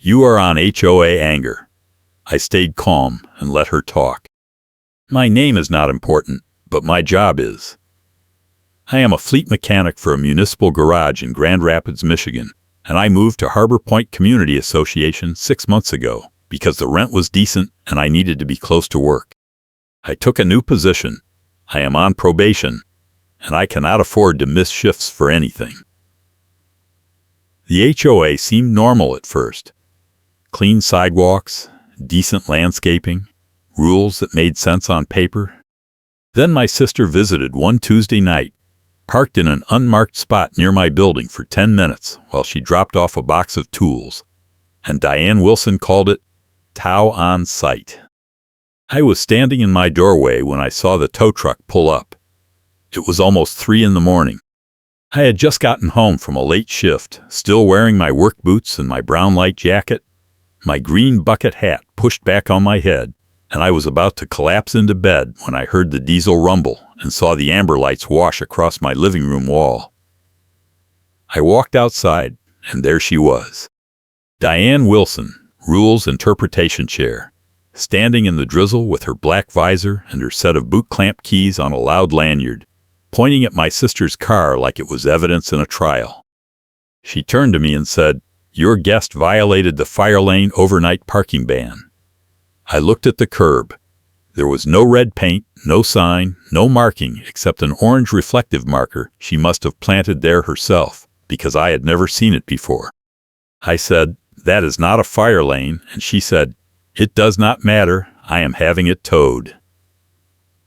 You are on HOA anger. I stayed calm and let her talk. My name is not important, but my job is. I am a fleet mechanic for a municipal garage in Grand Rapids, Michigan, and I moved to Harbor Point Community Association 6 months ago because the rent was decent and I needed to be close to work. I took a new position. I am on probation, and I cannot afford to miss shifts for anything. The HOA seemed normal at first. Clean sidewalks, decent landscaping, rules that made sense on paper. Then my sister visited one Tuesday night, parked in an unmarked spot near my building for 10 minutes while she dropped off a box of tools, and Diane Wilson called it tow on site. I was standing in my doorway when I saw the tow truck pull up. It was almost 3 in the morning. I had just gotten home from a late shift, still wearing my work boots and my brown light jacket, my green bucket hat pushed back on my head, and I was about to collapse into bed when I heard the diesel rumble and saw the amber lights wash across my living room wall. I walked outside, and there she was. Diane Wilson, Rules Interpretation Chair, standing in the drizzle with her black visor and her set of boot clamp keys on a loud lanyard, pointing at my sister's car like it was evidence in a trial. She turned to me and said, "Your guest violated the fire lane overnight parking ban." I looked at the curb. There was no red paint, no sign, no marking except an orange reflective marker she must have planted there herself, because I had never seen it before. I said, "That is not a fire lane," and she said, "It does not matter, I am having it towed."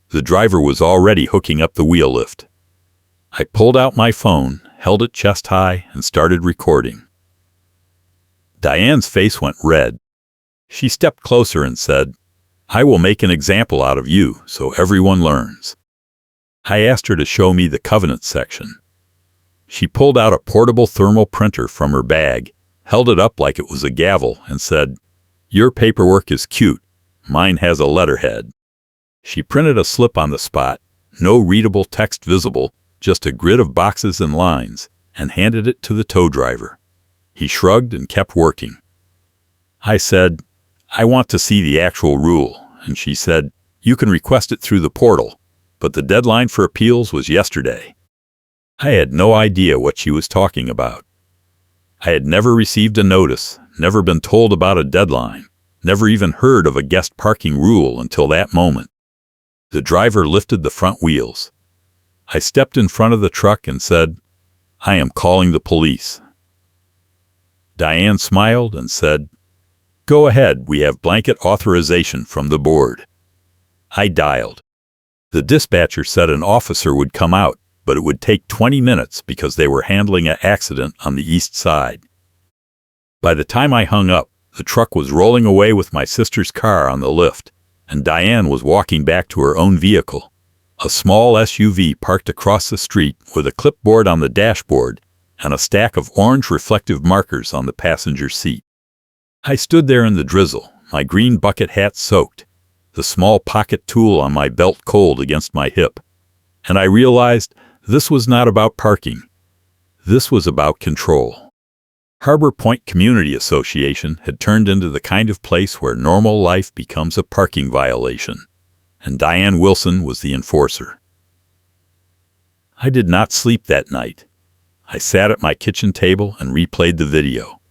The driver was already hooking up the wheel lift. I pulled out my phone, held it chest high, and started recording. Diane's face went red. She stepped closer and said, "I will make an example out of you so everyone learns." I asked her to show me the covenant section. She pulled out a portable thermal printer from her bag, held it up like it was a gavel, and said, "Your paperwork is cute. Mine has a letterhead." She printed a slip on the spot, no readable text visible, just a grid of boxes and lines, and handed it to the tow driver. He shrugged and kept working. I said, "I want to see the actual rule," and she said, "You can request it through the portal, but the deadline for appeals was yesterday." I had no idea what she was talking about. I had never received a notice, never been told about a deadline, never even heard of a guest parking rule until that moment. The driver lifted the front wheels. I stepped in front of the truck and said, "I am calling the police." Diane smiled and said, "Go ahead, we have blanket authorization from the board." I dialed. The dispatcher said an officer would come out, but it would take 20 minutes because they were handling an accident on the east side. By the time I hung up, the truck was rolling away with my sister's car on the lift, and Diane was walking back to her own vehicle, a small SUV parked across the street with a clipboard on the dashboard and a stack of orange reflective markers on the passenger seat. I stood there in the drizzle, my green bucket hat soaked, the small pocket tool on my belt cold against my hip, and I realized this was not about parking. This was about control. Harbor Point Community Association had turned into the kind of place where normal life becomes a parking violation, and Diane Wilson was the enforcer. I did not sleep that night. I sat at my kitchen table and replayed the video.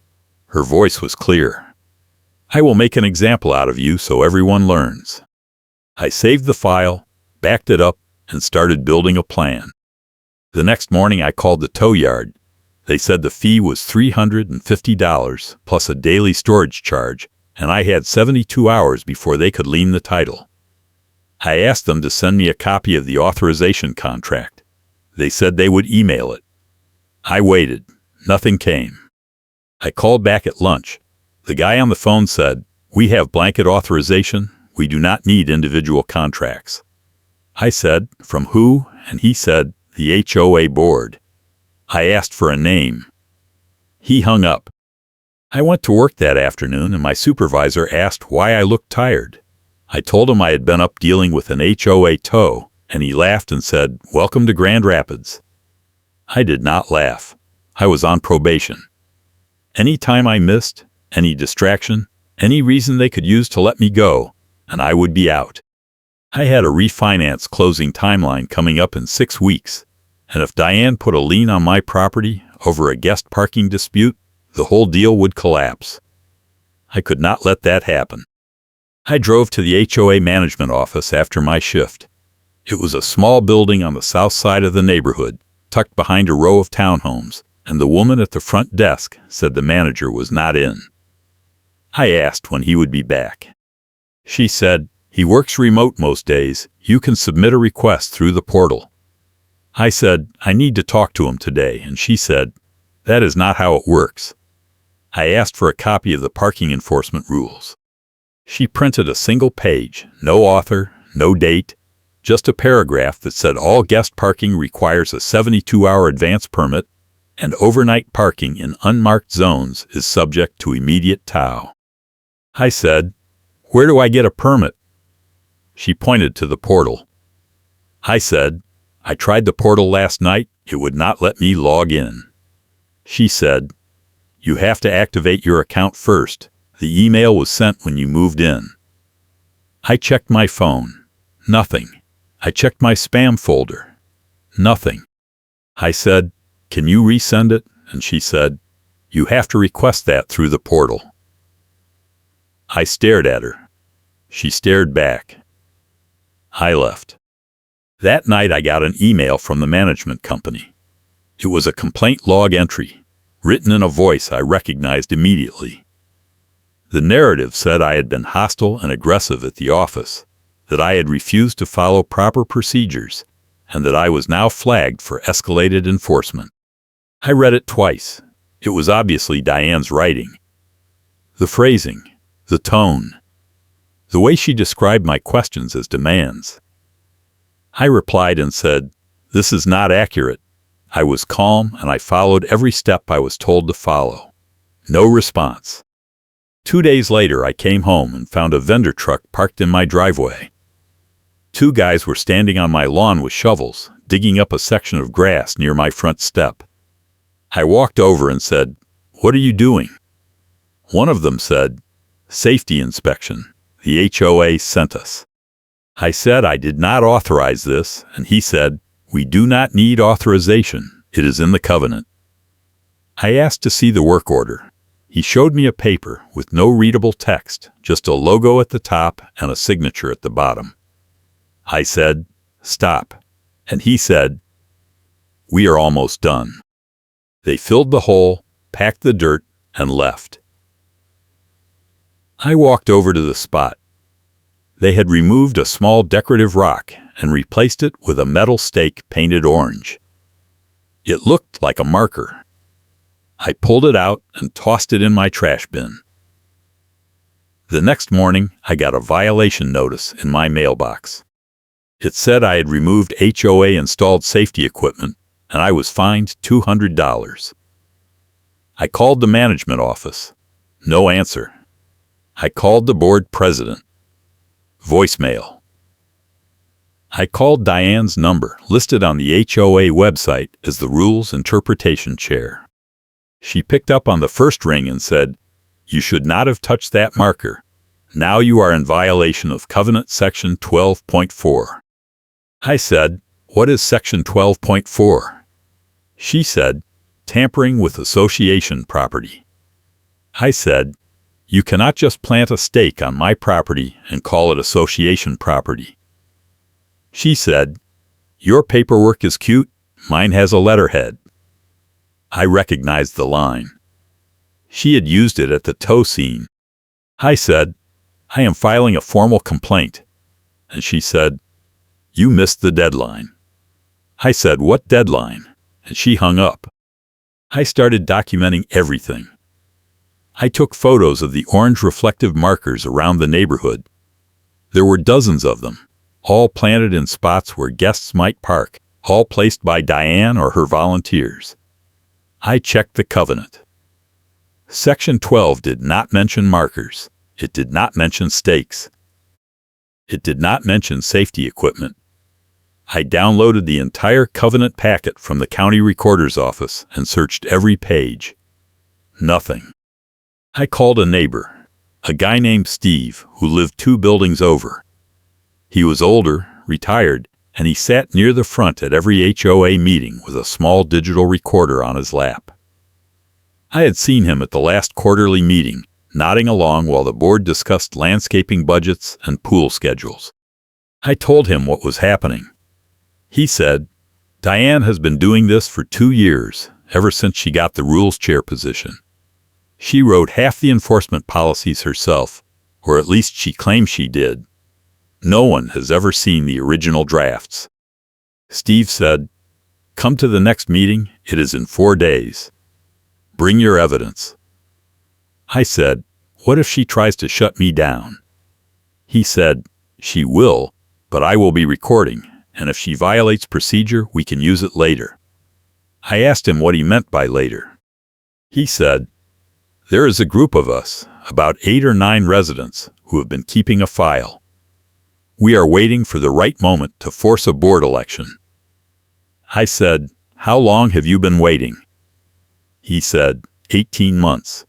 Her voice was clear. "I will make an example out of you so everyone learns." I saved the file, backed it up, and started building a plan. The next morning I called the tow yard. They said the fee was $350 plus a daily storage charge, and I had 72 hours before they could lien the title. I asked them to send me a copy of the authorization contract. They said they would email it. I waited. Nothing came. I called back at lunch. The guy on the phone said, "We have blanket authorization. We do not need individual contracts." I said, "From who?" And he said, "The HOA board." I asked for a name. He hung up. I went to work that afternoon and my supervisor asked why I looked tired. I told him I had been up dealing with an HOA tow, and he laughed and said, "Welcome to Grand Rapids." I did not laugh. I was on probation. Any time I missed, any distraction, any reason they could use to let me go, and I would be out. I had a refinance closing timeline coming up in 6 weeks, and if Diane put a lien on my property over a guest parking dispute, the whole deal would collapse. I could not let that happen. I drove to the HOA management office after my shift. It was a small building on the south side of the neighborhood, tucked behind a row of townhomes, and the woman at the front desk said the manager was not in. I asked when he would be back. She said, "He works remote most days. You can submit a request through the portal." I said, "I need to talk to him today," and she said, "That is not how it works." I asked for a copy of the parking enforcement rules. She printed a single page, no author, no date, just a paragraph that said all guest parking requires a 72-hour advance permit, and overnight parking in unmarked zones is subject to immediate tow. I said, "Where do I get a permit?" She pointed to the portal. I said, "I tried the portal last night. It would not let me log in." She said, "You have to activate your account first. The email was sent when you moved in." I checked my phone. Nothing. I checked my spam folder. Nothing. I said, "Can you resend it?" And she said, "You have to request that through the portal." I stared at her. She stared back. I left. That night I got an email from the management company. It was a complaint log entry, written in a voice I recognized immediately. The narrative said I had been hostile and aggressive at the office, that I had refused to follow proper procedures, and that I was now flagged for escalated enforcement. I read it twice. It was obviously Diane's writing. The phrasing, the tone, the way she described my questions as demands. I replied and said, "This is not accurate." I was calm and I followed every step I was told to follow. No response. 2 days later, I came home and found a vendor truck parked in my driveway. 2 guys were standing on my lawn with shovels, digging up a section of grass near my front step. I walked over and said, "What are you doing?" One of them said, "Safety inspection. The HOA sent us." I said I did not authorize this, and he said, "We do not need authorization. It is in the covenant." I asked to see the work order. He showed me a paper with no readable text, just a logo at the top and a signature at the bottom. I said, "Stop." And he said, "We are almost done." They filled the hole, packed the dirt, and left. I walked over to the spot. They had removed a small decorative rock and replaced it with a metal stake painted orange. It looked like a marker. I pulled it out and tossed it in my trash bin. The next morning, I got a violation notice in my mailbox. It said I had removed HOA-installed safety equipment, and I was fined $200. I called the management office. No answer. I called the board president. Voicemail. I called Diane's number, listed on the HOA website as the Rules Interpretation Chair. She picked up on the first ring and said, "You should not have touched that marker. Now you are in violation of Covenant Section 12.4. I said, "What is Section 12.4? She said, "Tampering with association property." I said, "You cannot just plant a stake on my property and call it association property." She said, "Your paperwork is cute. Mine has a letterhead." I recognized the line. She had used it at the tow scene. I said, "I am filing a formal complaint." And she said, "You missed the deadline." I said, "What deadline?" And she hung up. I started documenting everything. I took photos of the orange reflective markers around the neighborhood. There were dozens of them, all planted in spots where guests might park, all placed by Diane or her volunteers. I checked the covenant. Section 12 did not mention markers. It did not mention stakes. It did not mention safety equipment. I downloaded the entire covenant packet from the county recorder's office and searched every page. Nothing. I called a neighbor, a guy named Steve, who lived 2 buildings over. He was older, retired, and he sat near the front at every HOA meeting with a small digital recorder on his lap. I had seen him at the last quarterly meeting, nodding along while the board discussed landscaping budgets and pool schedules. I told him what was happening. He said, "Diane has been doing this for 2 years, ever since she got the rules chair position. She wrote half the enforcement policies herself, or at least she claims she did. No one has ever seen the original drafts." Steve said, "Come to the next meeting. It is in 4 days. Bring your evidence." I said, "What if she tries to shut me down?" He said, "She will, but I will be recording, and if she violates procedure, we can use it later." I asked him what he meant by later. He said, "There is a group of us, about 8 or 9 residents, who have been keeping a file. We are waiting for the right moment to force a board election." I said, "How long have you been waiting?" He said, 18 months.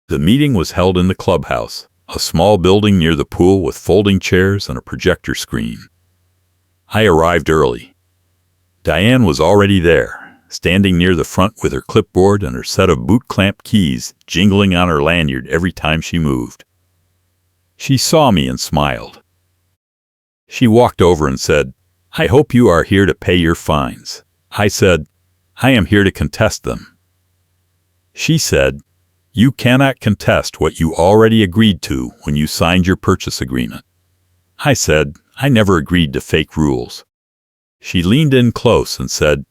The meeting was held in the clubhouse, a small building near the pool with folding chairs and a projector screen. I arrived early. Diane was already there, standing near the front with her clipboard and her set of boot clamp keys jingling on her lanyard every time she moved. She saw me and smiled. She walked over and said, "I hope you are here to pay your fines." I said, "I am here to contest them." She said, "You cannot contest what you already agreed to when you signed your purchase agreement." I said, "I never agreed to fake rules." She leaned in close and said,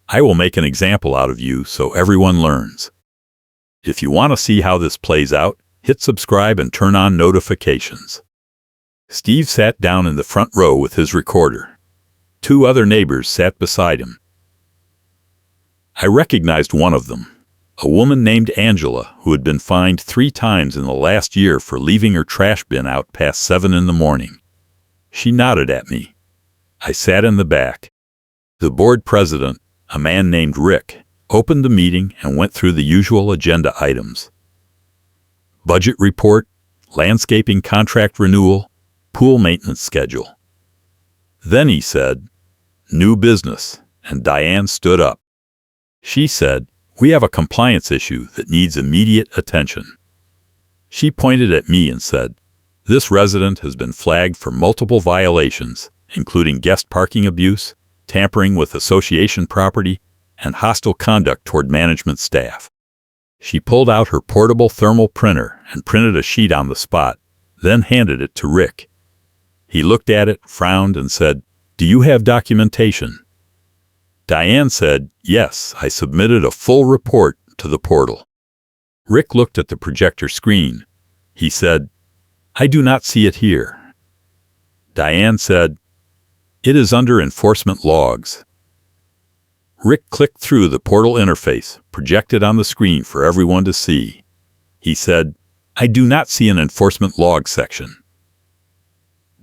"I will make an example out of you so everyone learns. If you want to see how this plays out, hit subscribe and turn on notifications." Steve sat down in the front row with his recorder. 2 other neighbors sat beside him. I recognized one of them, a woman named Angela, who had been fined 3 times in the last year for leaving her trash bin out past 7 in the morning. She nodded at me. I sat in the back. The board president, a man named Rick, opened the meeting and went through the usual agenda items. Budget report, landscaping contract renewal, pool maintenance schedule. Then he said, "New business," and Diane stood up. She said, "We have a compliance issue that needs immediate attention." She pointed at me and said, "This resident has been flagged for multiple violations, including guest parking abuse, tampering with association property, and hostile conduct toward management staff." She pulled out her portable thermal printer and printed a sheet on the spot, then handed it to Rick. He looked at it, frowned, and said, "Do you have documentation?" Diane said, "Yes, I submitted a full report to the portal." Rick looked at the projector screen. He said, "I do not see it here." Diane said, "It is under enforcement logs." Rick clicked through the portal interface, projected on the screen for everyone to see. He said, "I do not see an enforcement log section."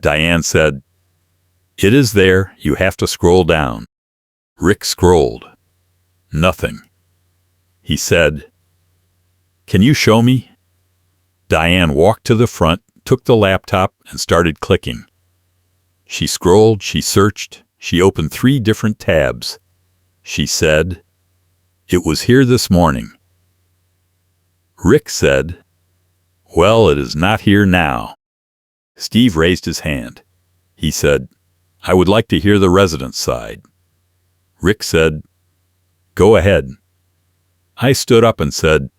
Diane said, "It is there, you have to scroll down." Rick scrolled. Nothing. He said, "Can you show me?" Diane walked to the front, took the laptop, and started clicking. She scrolled, she searched, she opened 3 different tabs. She said, "It was here this morning." Rick said, "Well, it is not here now." Steve raised his hand. He said, "I would like to hear the residents' side." Rick said, "Go ahead." I stood up and said,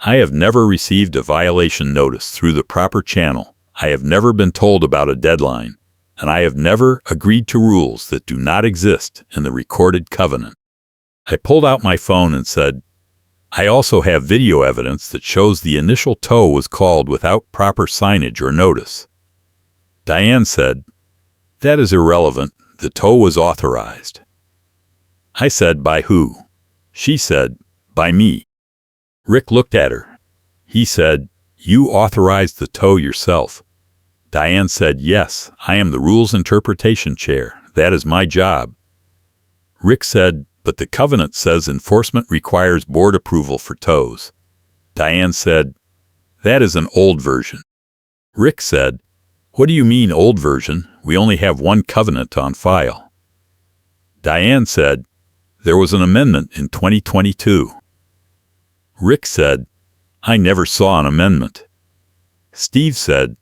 "I have never received a violation notice through the proper channel. I have never been told about a deadline, and I have never agreed to rules that do not exist in the recorded covenant." I pulled out my phone and said, "I also have video evidence that shows the initial tow was called without proper signage or notice." Diane said, "That is irrelevant. The tow was authorized." I said, "By who?" She said, "By me." Rick looked at her. He said, "You authorized the tow yourself." Diane said, "Yes, I am the rules interpretation chair. That is my job." Rick said, "But the covenant says enforcement requires board approval for tows." Diane said, That is an old version. Rick said, "What do you mean old version? We only have one covenant on file." Diane said, "There was an amendment in 2022. Rick said, "I never saw an amendment." Steve said,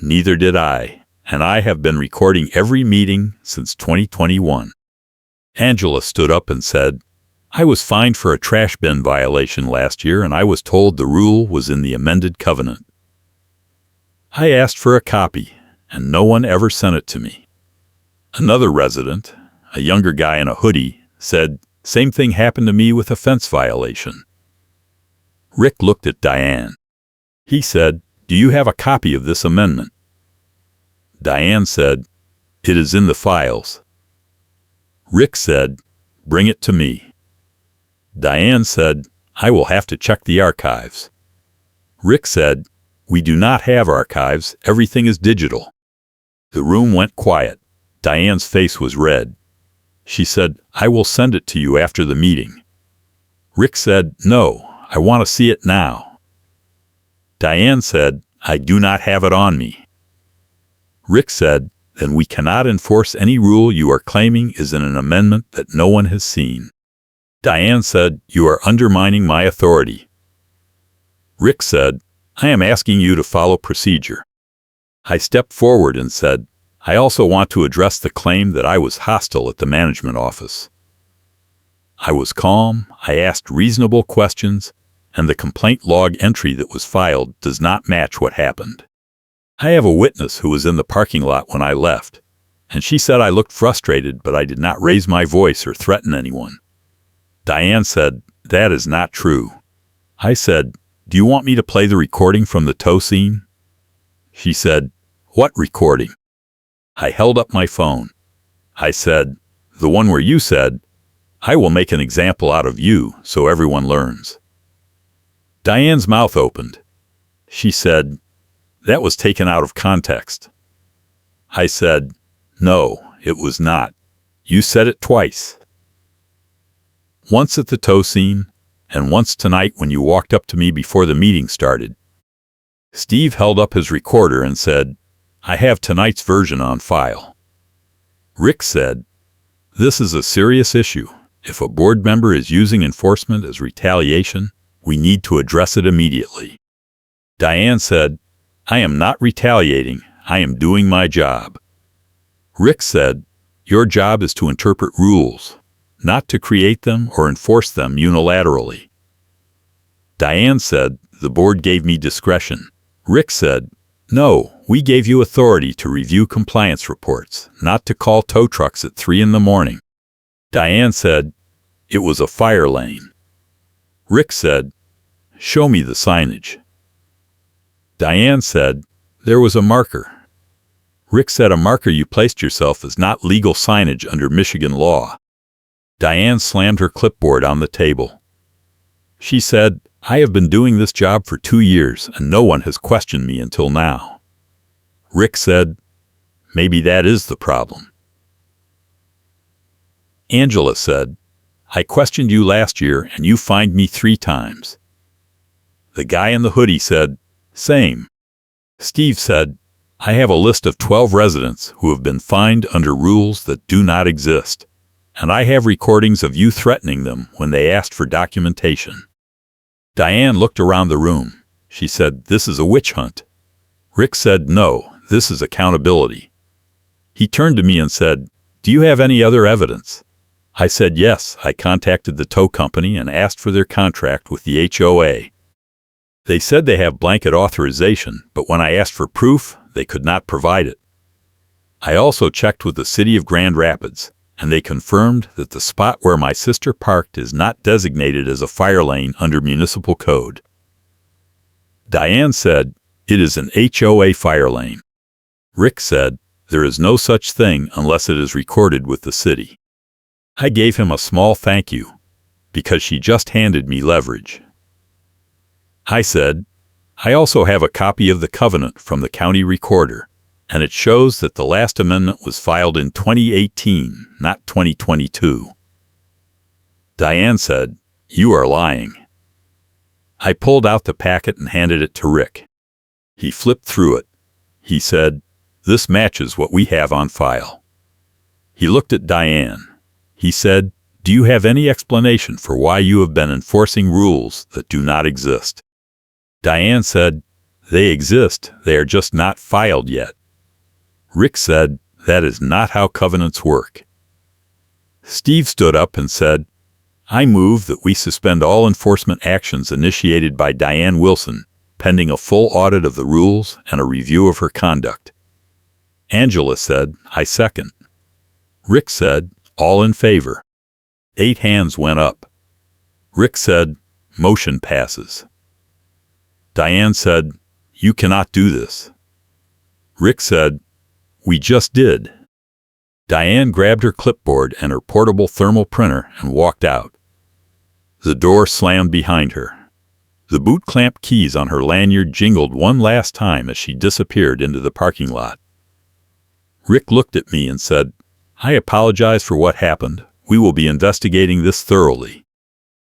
"Neither did I, and I have been recording every meeting since 2021. Angela stood up and said, "I was fined for a trash bin violation last year, and I was told the rule was in the amended covenant. I asked for a copy, and no one ever sent it to me." Another resident, a younger guy in a hoodie, said, "Same thing happened to me with a fence violation." Rick looked at Diane. He said, "Do you have a copy of this amendment?" Diane said, "It is in the files." Rick said, "Bring it to me." Diane said, "I will have to check the archives." Rick said, "We do not have archives. Everything is digital." The room went quiet. Diane's face was red. She said, "I will send it to you after the meeting." Rick said, "No, I want to see it now." Diane said, "I do not have it on me." Rick said, "Then we cannot enforce any rule you are claiming is in an amendment that no one has seen." Diane said, "You are undermining my authority." Rick said, "I am asking you to follow procedure." I stepped forward and said, "I also want to address the claim that I was hostile at the management office." I was calm, I asked reasonable questions, and the complaint log entry that was filed does not match what happened. I have a witness who was in the parking lot when I left, and she said I looked frustrated, but I did not raise my voice or threaten anyone. Diane said, "That is not true." I said, "Do you want me to play the recording from the tow scene?" She said, "What recording?" I held up my phone. I said, "The one where you said, 'I will make an example out of you so everyone learns.'" Diane's mouth opened. She said, "That was taken out of context." I said, "No, it was not. You said it twice. Once at the tow scene, and once tonight when you walked up to me before the meeting started." Steve held up his recorder and said, "I have tonight's version on file." Rick said, "This is a serious issue. If a board member is using enforcement as retaliation, we need to address it immediately." Diane said, "I am not retaliating. I am doing my job." Rick said, "Your job is to interpret rules, not to create them or enforce them unilaterally." Diane said, "The board gave me discretion." Rick said, "No, we gave you authority to review compliance reports, not to call tow trucks at 3 in the morning." Diane said, "It was a fire lane." Rick said, "Show me the signage." Diane said, "There was a marker." Rick said, "A marker you placed yourself is not legal signage under Michigan law." Diane slammed her clipboard on the table. She said, "I have been doing this job for 2 years and no one has questioned me until now." Rick said, "Maybe that is the problem." Angela said, "I questioned you last year and you fined me 3 times. The guy in the hoodie said, "Same." Steve said, "I have a list of 12 residents who have been fined under rules that do not exist, and I have recordings of you threatening them when they asked for documentation." Diane looked around the room. She said, "This is a witch hunt." Rick said, "No, this is accountability." He turned to me and said, "Do you have any other evidence?" I said, "Yes, I contacted the tow company and asked for their contract with the HOA. They said they have blanket authorization, but when I asked for proof, they could not provide it. I also checked with the city of Grand Rapids, and they confirmed that the spot where my sister parked is not designated as a fire lane under municipal code." Diane said, "It is an HOA fire lane." Rick said, "There is no such thing unless it is recorded with the city." I gave him a small thank you, because she just handed me leverage. I said, "I also have a copy of the covenant from the county recorder, and it shows that the last amendment was filed in 2018, not 2022. Diane said, "You are lying." I pulled out the packet and handed it to Rick. He flipped through it. He said, "This matches what we have on file." He looked at Diane. He said, "Do you have any explanation for why you have been enforcing rules that do not exist?" Diane said, "They exist, they are just not filed yet." Rick said, "That is not how covenants work." Steve stood up and said, "I move that we suspend all enforcement actions initiated by Diane Wilson, pending a full audit of the rules and a review of her conduct." Angela said, "I second." Rick said, "All in favor." 8 hands went up. Rick said, "Motion passes." Diane said, "You cannot do this." Rick said, "We just did." Diane grabbed her clipboard and her portable thermal printer and walked out. The door slammed behind her. The boot clamp keys on her lanyard jingled one last time as she disappeared into the parking lot. Rick looked at me and said, "I apologize for what happened. We will be investigating this thoroughly."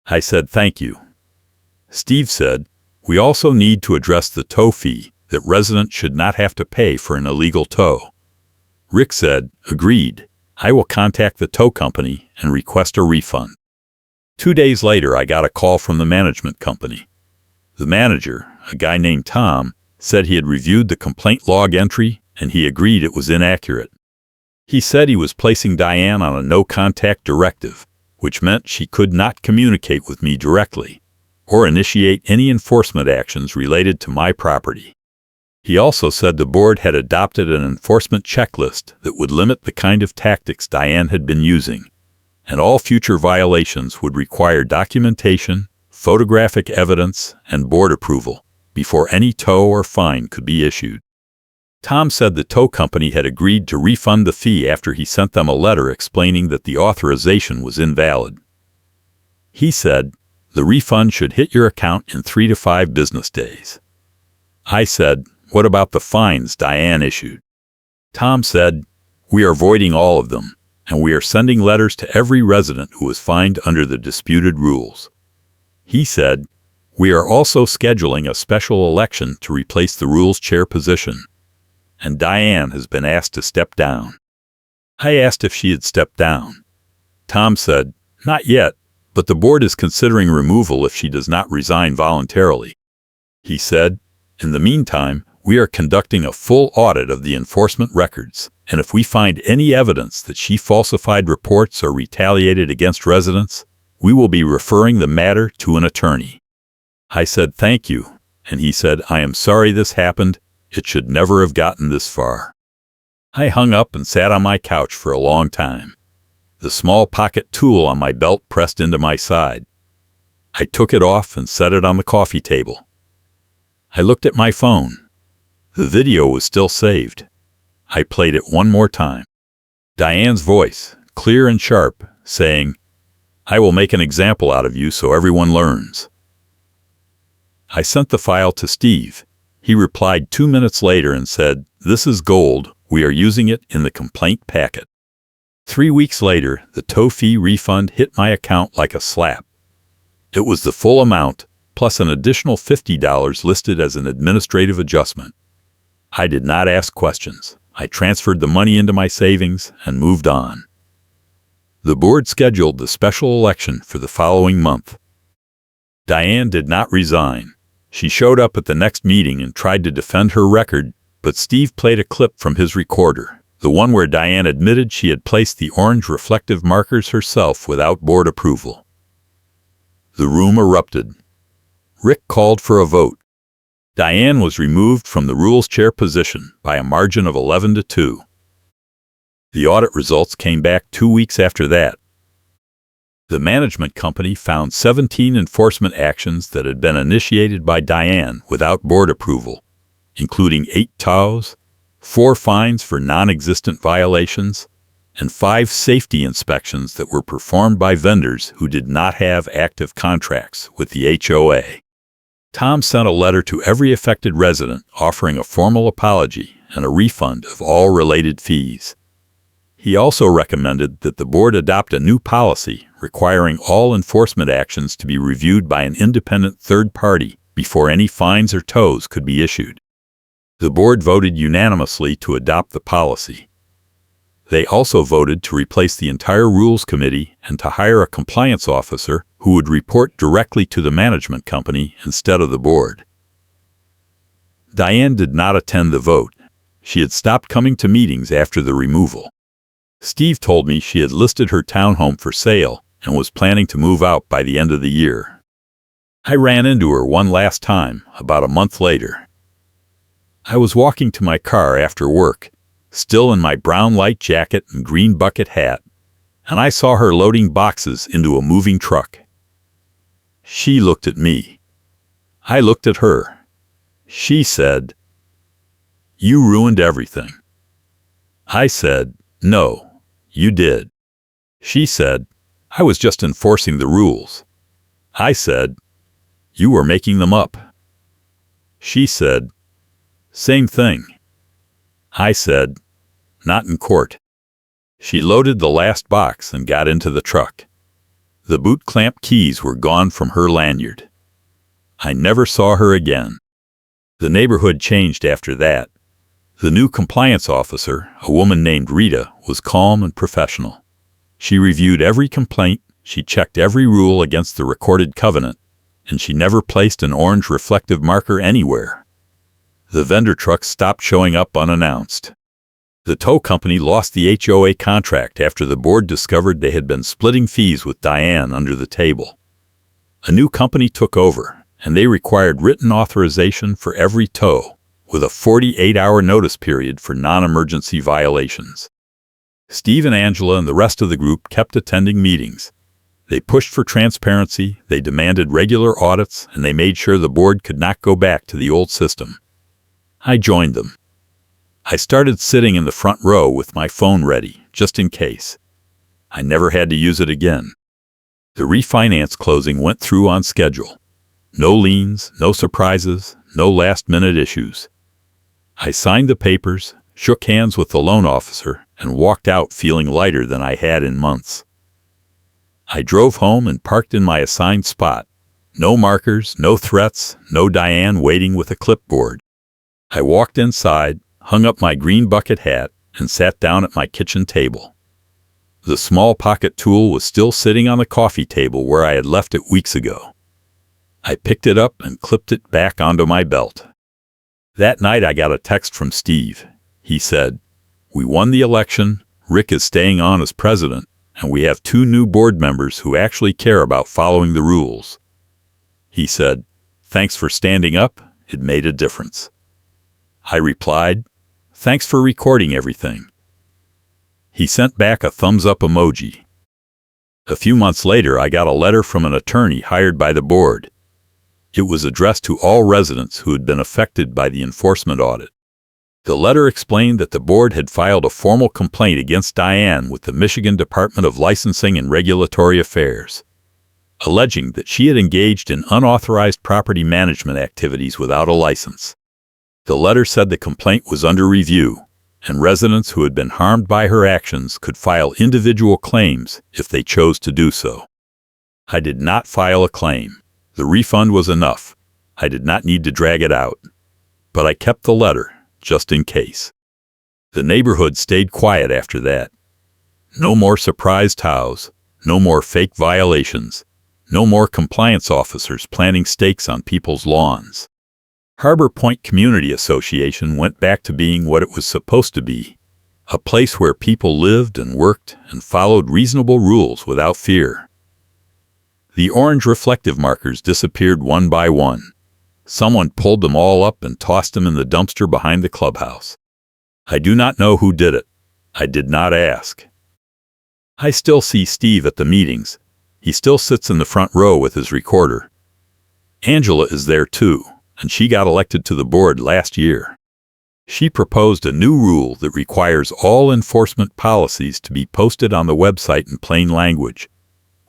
I said, "Thank you." Steve said, "We also need to address the tow fee that residents should not have to pay for an illegal tow." Rick said, "Agreed. I will contact the tow company and request a refund." 2 days later, I got a call from the management company. The manager, a guy named Tom, said he had reviewed the complaint log entry and he agreed it was inaccurate. He said he was placing Diane on a no-contact directive, which meant she could not communicate with me directly or initiate any enforcement actions related to my property. He also said the board had adopted an enforcement checklist that would limit the kind of tactics Diane had been using, and all future violations would require documentation, photographic evidence, and board approval before any tow or fine could be issued. Tom said the tow company had agreed to refund the fee after he sent them a letter explaining that the authorization was invalid. He said, "The refund should hit your account in 3 to 5 business days." I said, "What about the fines Diane issued?" Tom said, "We are voiding all of them, and we are sending letters to every resident who was fined under the disputed rules." He said, "We are also scheduling a special election to replace the rules chair position, and Diane has been asked to step down." I asked if she had stepped down. Tom said, "Not yet, but the board is considering removal if she does not resign voluntarily." He said, "In the meantime, we are conducting a full audit of the enforcement records, and if we find any evidence that she falsified reports or retaliated against residents, we will be referring the matter to an attorney." I said, "Thank you," and he said, "I am sorry this happened. It should never have gotten this far." I hung up and sat on my couch for a long time. The small pocket tool on my belt pressed into my side. I took it off and set it on the coffee table. I looked at my phone. The video was still saved. I played it one more time. Diane's voice, clear and sharp, saying, "I will make an example out of you so everyone learns." I sent the file to Steve. He replied 2 minutes later and said, "This is gold. We are using it in the complaint packet." 3 weeks later, the tow fee refund hit my account like a slap. It was the full amount, plus an additional $50 listed as an administrative adjustment. I did not ask questions. I transferred the money into my savings and moved on. The board scheduled the special election for the following month. Diane did not resign. She showed up at the next meeting and tried to defend her record, but Steve played a clip from his recorder, the one where Diane admitted she had placed the orange reflective markers herself without board approval. The room erupted. Rick called for a vote. Diane was removed from the rules chair position by a margin of 11-2. The audit results came back 2 weeks after that. The management company found 17 enforcement actions that had been initiated by Diane without board approval, including 8 tows, 4 fines for non-existent violations, and 5 safety inspections that were performed by vendors who did not have active contracts with the HOA. Tom sent a letter to every affected resident offering a formal apology and a refund of all related fees. He also recommended that the board adopt a new policy requiring all enforcement actions to be reviewed by an independent third party before any fines or tows could be issued. The board voted unanimously to adopt the policy. They also voted to replace the entire Rules Committee and to hire a compliance officer who would report directly to the management company instead of the board. Diane did not attend the vote. She had stopped coming to meetings after the removal. Steve told me she had listed her townhome for sale and was planning to move out by the end of the year. I ran into her one last time, about a month later. I was walking to my car after work, still in my brown light jacket and green bucket hat, and I saw her loading boxes into a moving truck. She looked at me. I looked at her. She said, "You ruined everything." I said, "No, you did." She said, "I was just enforcing the rules." I said, "You were making them up." She said, "Same thing." I said, "Not in court." She loaded the last box and got into the truck. The boot clamp keys were gone from her lanyard. I never saw her again. The neighborhood changed after that. The new compliance officer, a woman named Rita, was calm and professional. She reviewed every complaint, she checked every rule against the recorded covenant, and she never placed an orange reflective marker anywhere. The vendor trucks stopped showing up unannounced. The tow company lost the HOA contract after the board discovered they had been splitting fees with Diane under the table. A new company took over, and they required written authorization for every tow, with a 48-hour notice period for non-emergency violations. Steve and Angela and the rest of the group kept attending meetings. They pushed for transparency, they demanded regular audits, and they made sure the board could not go back to the old system. I joined them. I started sitting in the front row with my phone ready, just in case. I never had to use it again. The refinance closing went through on schedule. No liens, no surprises, no last-minute issues. I signed the papers, shook hands with the loan officer, and walked out feeling lighter than I had in months. I drove home and parked in my assigned spot. No markers, no threats, no Diane waiting with a clipboard. I walked inside, hung up my green bucket hat, and sat down at my kitchen table. The small pocket tool was still sitting on the coffee table where I had left it weeks ago. I picked it up and clipped it back onto my belt. That night I got a text from Steve. He said, "We won the election, Rick is staying on as president, and we have 2 new board members who actually care about following the rules." He said, "Thanks for standing up, it made a difference." I replied, "Thanks for recording everything." He sent back a thumbs-up emoji. A few months later, I got a letter from an attorney hired by the board. It was addressed to all residents who had been affected by the enforcement audit. The letter explained that the board had filed a formal complaint against Diane with the Michigan Department of Licensing and Regulatory Affairs, alleging that she had engaged in unauthorized property management activities without a license. The letter said the complaint was under review, and residents who had been harmed by her actions could file individual claims if they chose to do so. I did not file a claim. The refund was enough. I did not need to drag it out. But I kept the letter, just in case. The neighborhood stayed quiet after that. No more surprise tows, no more fake violations, no more compliance officers planting stakes on people's lawns. Harbor Point Community Association went back to being what it was supposed to be, a place where people lived and worked and followed reasonable rules without fear. The orange reflective markers disappeared one by one. Someone pulled them all up and tossed them in the dumpster behind the clubhouse. I do not know who did it. I did not ask. I still see Steve at the meetings. He still sits in the front row with his recorder. Angela is there too, and she got elected to the board last year. She proposed a new rule that requires all enforcement policies to be posted on the website in plain language,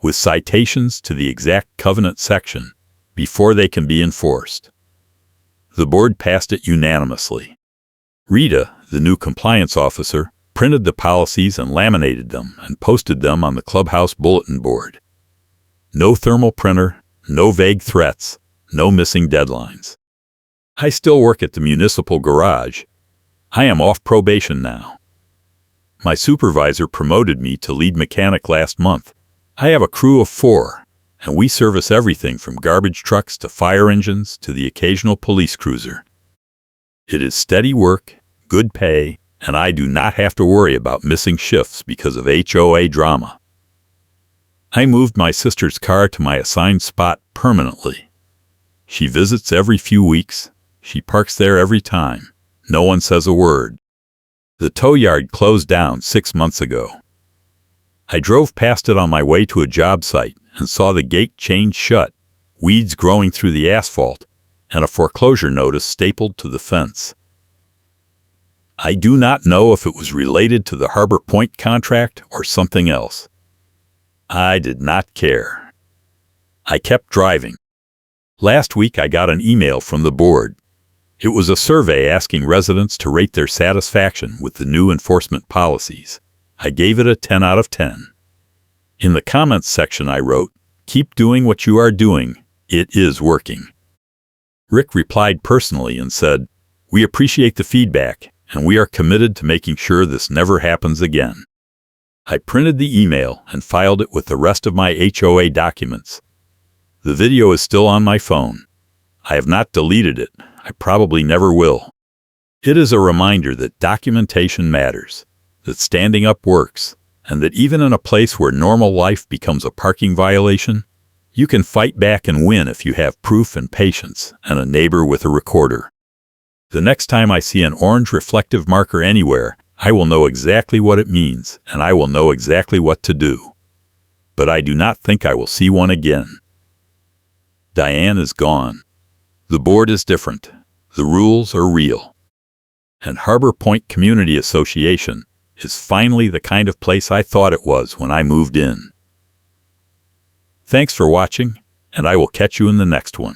with citations to the exact covenant section, before they can be enforced. The board passed it unanimously. Rita, the new compliance officer, printed the policies and laminated them and posted them on the clubhouse bulletin board. No thermal printer, no vague threats, no missing deadlines. I still work at the municipal garage. I am off probation now. My supervisor promoted me to lead mechanic last month. I have a crew of 4, and we service everything from garbage trucks to fire engines to the occasional police cruiser. It is steady work, good pay, and I do not have to worry about missing shifts because of HOA drama. I moved my sister's car to my assigned spot permanently. She visits every few weeks. She parks there every time. No one says a word. The tow yard closed down 6 months ago. I drove past it on my way to a job site and saw the gate chained shut, weeds growing through the asphalt, and a foreclosure notice stapled to the fence. I do not know if it was related to the Harbor Point contract or something else. I did not care. I kept driving. Last week I got an email from the board. It was a survey asking residents to rate their satisfaction with the new enforcement policies. I gave it a 10 out of 10. In the comments section I wrote, "Keep doing what you are doing. It is working." Rick replied personally and said, "We appreciate the feedback, and we are committed to making sure this never happens again." I printed the email and filed it with the rest of my HOA documents. The video is still on my phone. I have not deleted it. I probably never will. It is a reminder that documentation matters, that standing up works, and that even in a place where normal life becomes a parking violation, you can fight back and win if you have proof and patience and a neighbor with a recorder. The next time I see an orange reflective marker anywhere, I will know exactly what it means, and I will know exactly what to do. But I do not think I will see one again. Diane is gone. The board is different. The rules are real. And Harbor Point Community Association is finally the kind of place I thought it was when I moved in. Thanks for watching, and I will catch you in the next one.